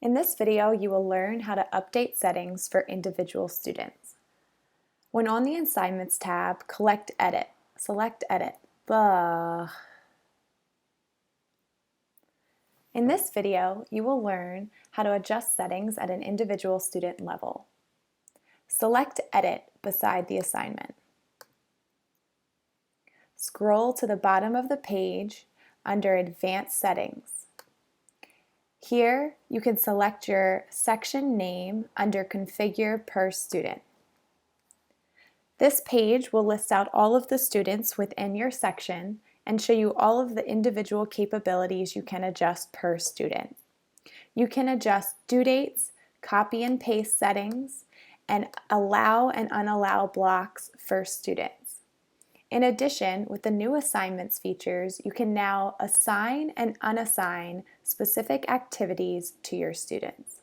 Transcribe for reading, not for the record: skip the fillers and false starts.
In this video, you will learn how to update settings for individual students. When on the Assignments tab, select Edit. Blah. In this video, you will learn how to adjust settings at an individual student level. Select Edit beside the assignment. Scroll to the bottom of the page under Advanced Settings. Here, you can select your section name under Configure per Student. This page will list out all of the students within your section and show you all of the individual capabilities you can adjust per student. You can adjust due dates, copy and paste settings, and allow and unallow blocks for students. In addition, with the new assignments features, you can now assign and unassign specific activities to your students.